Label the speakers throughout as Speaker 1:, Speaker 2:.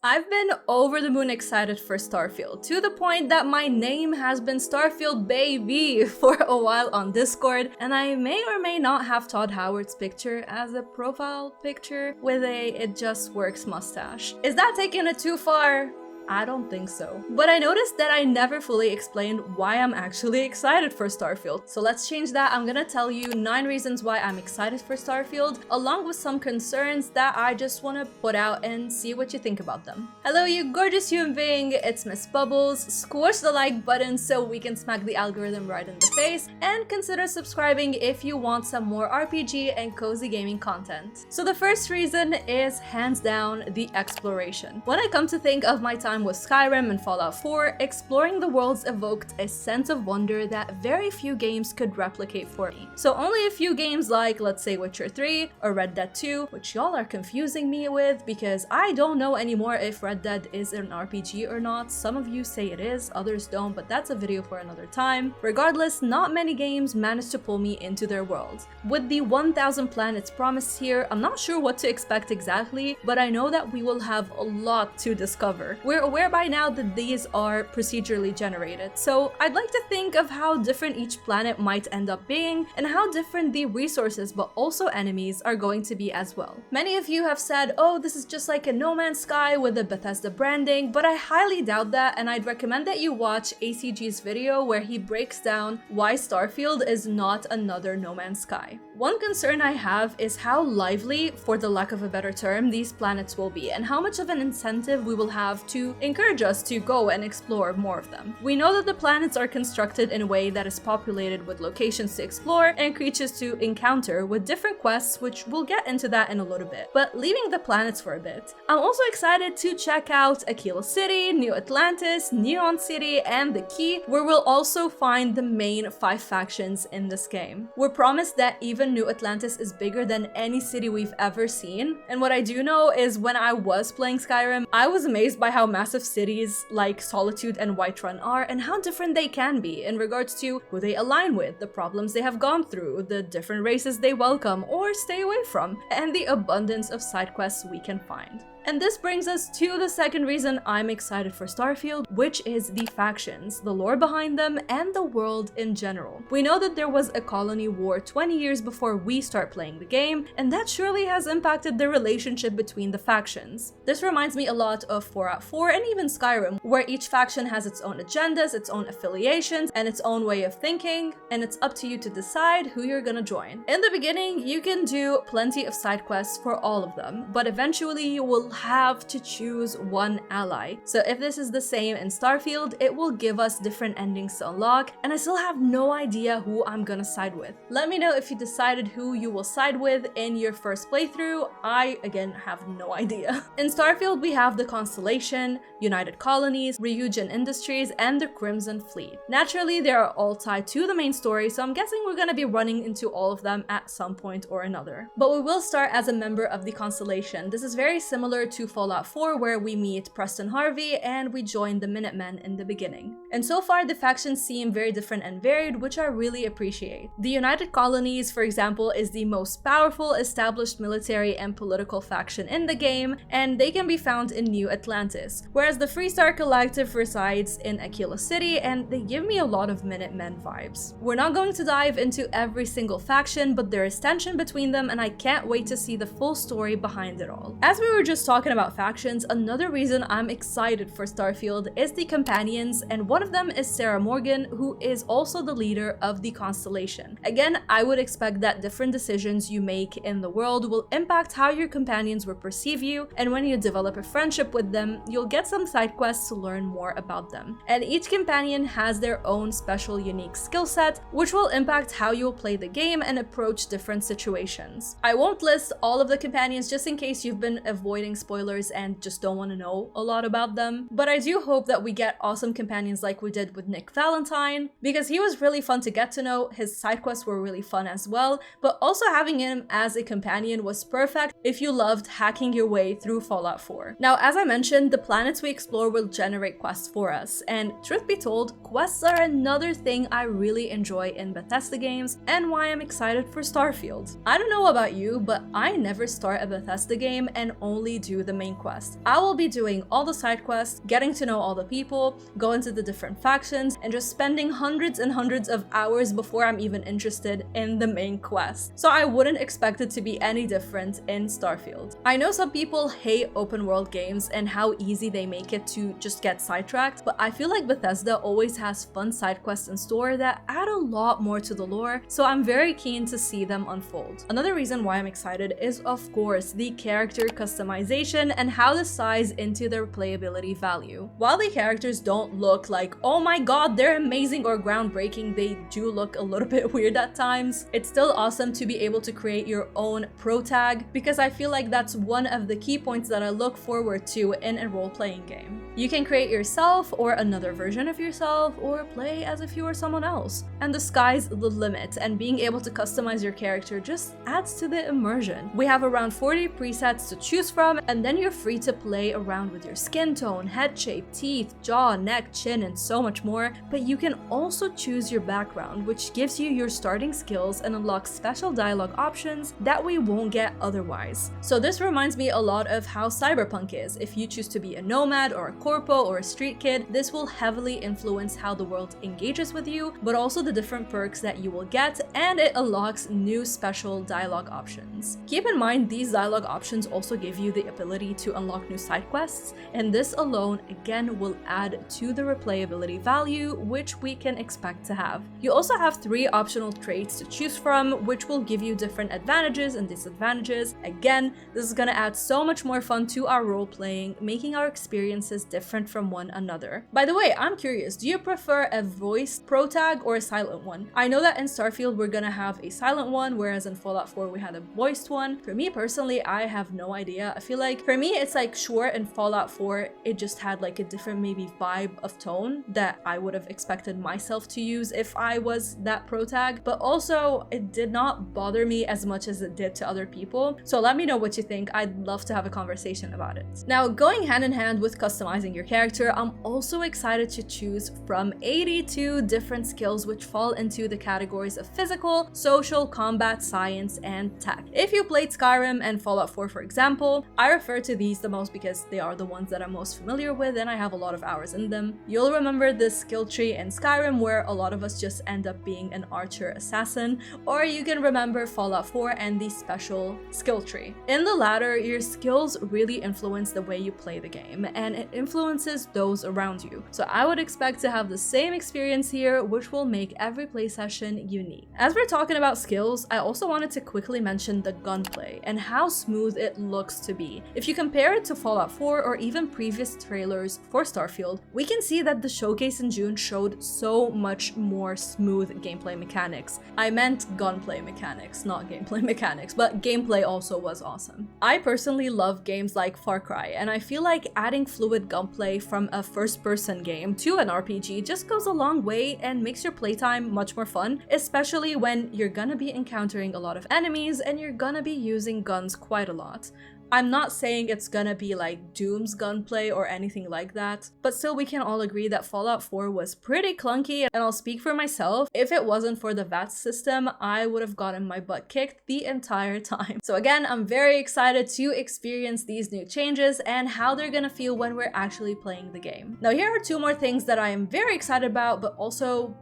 Speaker 1: I've been over the moon excited for Starfield, to the point that my name has been Starfield Baby for a while on Discord, and I may or may not have Todd Howard's picture as a profile picture with a "it just works" mustache. Is that taking it too far? I don't think so. But I noticed that I never fully explained why I'm actually excited for Starfield. So let's change that. I'm gonna tell you 9 reasons why I'm excited for Starfield, along with some concerns that I just want to put out and see what you think about them. Hello, you gorgeous human being, it's Miss Bubbles. Squish the like button so we can smack the algorithm right in the face, and consider subscribing if you want some more RPG and cozy gaming content. So the first reason is hands down the exploration. When I come to think of my time with Skyrim and Fallout 4, exploring the worlds evoked a sense of wonder that very few games could replicate for me. So only a few games like, let's say, Witcher 3 or Red Dead 2, which y'all are confusing me with because I don't know anymore if Red Dead is an RPG or not. Some of you say it is, others don't, but that's a video for another time. Regardless, not many games managed to pull me into their world. With the 1,000 planets promised here, I'm not sure what to expect exactly, but I know that we will have a lot to discover. We're aware by now that these are procedurally generated, so I'd like to think of how different each planet might end up being and how different the resources but also enemies are going to be as well. Many of you have said, oh, this is just like a No Man's Sky with the Bethesda branding, but I highly doubt that, and I'd recommend that you watch ACG's video where he breaks down why Starfield is not another No Man's Sky. One concern I have is how lively, for the lack of a better term, these planets will be, and how much of an incentive we will have to encourage us to go and explore more of them. We know that the planets are constructed in a way that is populated with locations to explore and creatures to encounter with different quests, which we'll get into that in a little bit. But leaving the planets for a bit, I'm also excited to check out Aquila City, New Atlantis, Neon City, and the Key, where we'll also find the main 5 factions in this game. We're promised that even New Atlantis is bigger than any city we've ever seen, and what I do know is when I was playing Skyrim, I was amazed by how massive cities like Solitude and Whiterun are and how different they can be in regards to who they align with, the problems they have gone through, the different races they welcome or stay away from, and the abundance of side quests we can find. And this brings us to the second reason I'm excited for Starfield, which is the factions, the lore behind them, and the world in general. We know that there was a colony war 20 years before we start playing the game, and that surely has impacted the relationship between the factions. This reminds me a lot of Fallout 4 and even Skyrim, where each faction has its own agendas, its own affiliations, and its own way of thinking, and it's up to you to decide who you're gonna join. In the beginning, you can do plenty of side quests for all of them, but eventually you will have to choose one ally. So if this is the same in Starfield, it will give us different endings to unlock, and I still have no idea who I'm gonna side with. Let me know if you decided who you will side with in your first playthrough. I, again, have no idea. In Starfield, we have the Constellation, United Colonies, Ryujin Industries, and the Crimson Fleet. Naturally, they are all tied to the main story, so I'm guessing we're gonna be running into all of them at some point or another. But we will start as a member of the Constellation. This is very similar to Fallout 4, where we meet Preston Harvey and we join the Minutemen in the beginning. And so far, the factions seem very different and varied, which I really appreciate. The United Colonies, for example, is the most powerful established military and political faction in the game, and they can be found in New Atlantis, whereas the Freestar Collective resides in Aquila City, and they give me a lot of Minutemen vibes. We're not going to dive into every single faction, but there is tension between them, and I can't wait to see the full story behind it all. As we were just talking about factions, another reason I'm excited for Starfield is the companions, and one of them is Sarah Morgan, who is also the leader of the Constellation. Again, I would expect that different decisions you make in the world will impact how your companions will perceive you, and when you develop a friendship with them, you'll get some side quests to learn more about them. And each companion has their own special unique skill set, which will impact how you will play the game and approach different situations. I won't list all of the companions just in case you've been avoiding spoilers and just don't want to know a lot about them, but I do hope that we get awesome companions like we did with Nick Valentine, because he was really fun to get to know, his side quests were really fun as well, but also having him as a companion was perfect if you loved hacking your way through Fallout 4. Now, as I mentioned, the planets we explore will generate quests for us, and truth be told, quests are another thing I really enjoy in Bethesda games and why I'm excited for Starfield. I don't know about you, but I never start a Bethesda game and only do do the main quest. I will be doing all the side quests, getting to know all the people, go into the different factions, and just spending hundreds and hundreds of hours before I'm even interested in the main quest. So I wouldn't expect it to be any different in Starfield. I know some people hate open world games and how easy they make it to just get sidetracked, but I feel like Bethesda always has fun side quests in store that add a lot more to the lore, so I'm very keen to see them unfold. Another reason why I'm excited is, of course, the character customization and how this ties into their replayability value. While the characters don't look like, oh my god, they're amazing or groundbreaking, they do look a little bit weird at times, it's still awesome to be able to create your own pro tag, because I feel like that's one of the key points that I look forward to in a role-playing game. You can create yourself or another version of yourself, or play as if you were someone else. And the sky's the limit, and being able to customize your character just adds to the immersion. We have around 40 presets to choose from, and then you're free to play around with your skin tone, head shape, teeth, jaw, neck, chin, and so much more. But you can also choose your background, which gives you your starting skills and unlocks special dialogue options that we won't get otherwise. So this reminds me a lot of how Cyberpunk is. If you choose to be a nomad or a corpo or a street kid, this will heavily influence how the world engages with you, but also the different perks that you will get, and it unlocks new special dialogue options. Keep in mind, these dialogue options also give you the ability to unlock new side quests, and this alone again will add to the replayability value, which we can expect to have. You also have 3 optional traits to choose from, which will give you different advantages and disadvantages. Again, this is gonna add so much more fun to our role-playing, making our experiences different from one another. By the way, I'm curious, do you prefer a voiced pro tag or a silent one? I know that in Starfield we're gonna have a silent one, whereas in Fallout 4 we had a voiced one. For me personally, I have no idea. I feel like for me it's like, sure, in Fallout 4 it just had like a different maybe vibe of tone that I would have expected myself to use if I was that pro tag, but also it did not bother me as much as it did to other people. So let me know what you think. I'd love to have a conversation about it. Now, going hand in hand with customizing your character, I'm also excited to choose from 82 different skills which fall into the categories of physical, social, combat, science, and tech. If you played Skyrim and Fallout 4, for example, I refer to these the most because they are the ones that I'm most familiar with and I have a lot of hours in them. You'll remember this skill tree in Skyrim where a lot of us just end up being an archer assassin, or you can remember Fallout 4 and the special skill tree. In the latter, your skills really influence the way you play the game, and it influences those around you. So I would expect to have the same experience here, which will make every play session unique. As we're talking about skills, I also wanted to quickly mention the gunplay and how smooth it looks to be. If you compare it to Fallout 4 or even previous trailers for Starfield, we can see that the showcase in June showed so much more smooth gameplay mechanics. I meant gunplay mechanics, not gameplay mechanics, but gameplay also was awesome. I personally love games like Far Cry, and I feel like adding fluid gunplay from a first-person game to an RPG just goes a long way and makes your playtime much more fun, especially when you're gonna be encountering a lot of enemies and you're gonna be using guns quite a lot. I'm not saying it's gonna be like Doom's gunplay or anything like that, but still we can all agree that Fallout 4 was pretty clunky, and I'll speak for myself, if it wasn't for the VATS system, I would have gotten my butt kicked the entire time. So again, I'm very excited to experience these new changes and how they're gonna feel when we're actually playing the game. Now here are 2 more things that I am very excited about, but also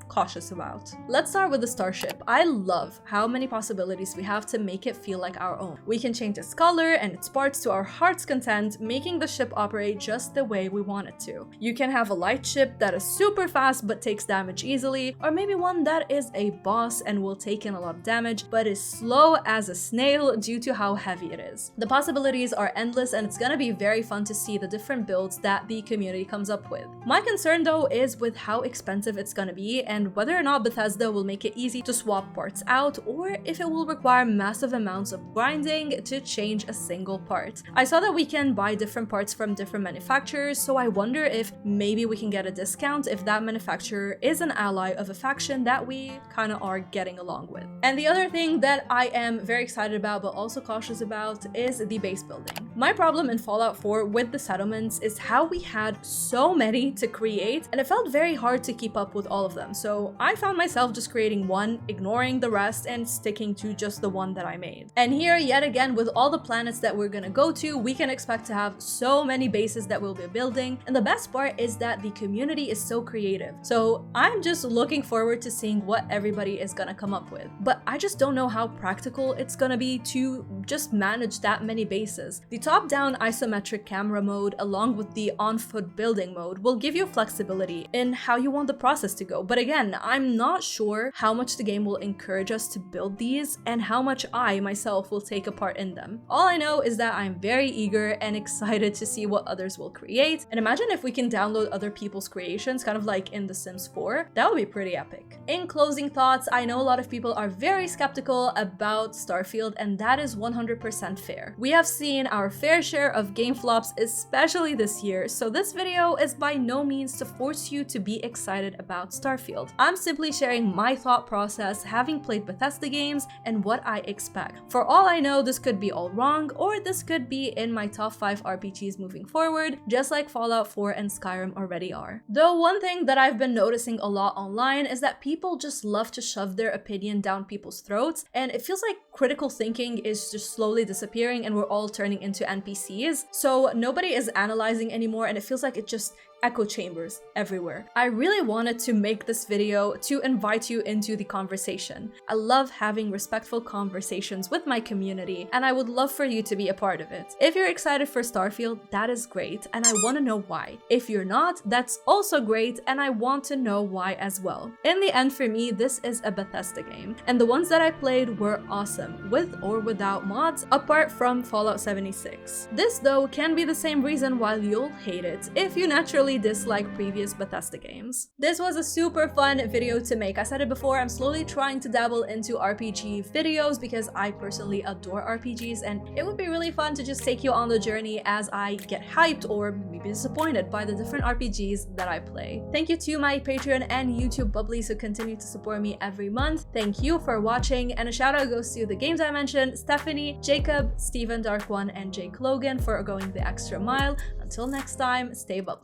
Speaker 1: cautious about. Let's start with the starship. I love how many possibilities we have to make it feel like our own. We can change its color and its parts to our heart's content, making the ship operate just the way we want it to. You can have a light ship that is super fast but takes damage easily, or maybe one that is a boss and will take in a lot of damage but is slow as a snail due to how heavy it is. The possibilities are endless, and it's gonna be very fun to see the different builds that the community comes up with. My concern though is with how expensive it's gonna be and whether or not Bethesda will make it easy to swap parts out, or if it will require massive amounts of grinding to change a single part. I saw that we can buy different parts from different manufacturers, so I wonder if maybe we can get a discount if that manufacturer is an ally of a faction that we kind of are getting along with. And the other thing that I am very excited about but also cautious about is the base building. My problem in Fallout 4 with the settlements is how we had so many to create and it felt very hard to keep up with all of them. So so I found myself just creating one, ignoring the rest, and sticking to just the one that I made. And here, yet again, with all the planets that we're gonna go to, we can expect to have so many bases that we'll be building, and the best part is that the community is so creative. So I'm just looking forward to seeing what everybody is gonna come up with. But I just don't know how practical it's gonna be to just manage that many bases. The top-down isometric camera mode, along with the on-foot building mode, will give you flexibility in how you want the process to go. But again, I'm not sure how much the game will encourage us to build these and how much I myself will take a part in them. All I know is that I'm very eager and excited to see what others will create. And imagine if we can download other people's creations, kind of like in The Sims 4. That would be pretty epic. In closing thoughts, I know a lot of people are very skeptical about Starfield, and that is 100% fair. We have seen our fair share of game flops, especially this year, so this video is by no means to force you to be excited about Starfield. I'm simply sharing my thought process, having played Bethesda games, and what I expect. For all I know, this could be all wrong, or this could be in my top 5 RPGs moving forward, just like Fallout 4 and Skyrim already are. Though one thing that I've been noticing a lot online is that people just love to shove their opinion down people's throats, and it feels like critical thinking is just slowly disappearing and we're all turning into NPCs. So nobody is analyzing anymore, and it feels like it just echo chambers everywhere. I really wanted to make this video to invite you into the conversation. I love having respectful conversations with my community, and I would love for you to be a part of it. If you're excited for Starfield, that is great, and I want to know why. If you're not, that's also great, and I want to know why as well. In the end, for me, this is a Bethesda game, and the ones that I played were awesome, with or without mods, apart from Fallout 76. This, though, can be the same reason why you'll hate it if you naturally dislike previous Bethesda games. This was a super fun video to make. I said it before, I'm slowly trying to dabble into RPG videos because I personally adore RPGs, and it would be really fun to just take you on the journey as I get hyped or maybe disappointed by the different RPGs that I play. Thank you to my Patreon and YouTube bubblies who continue to support me every month. Thank you for watching, and a shout out goes to the games I mentioned, Stephanie, Jacob, Steven Dark One, and Jake Logan for going the extra mile. Until next time, stay bubbly.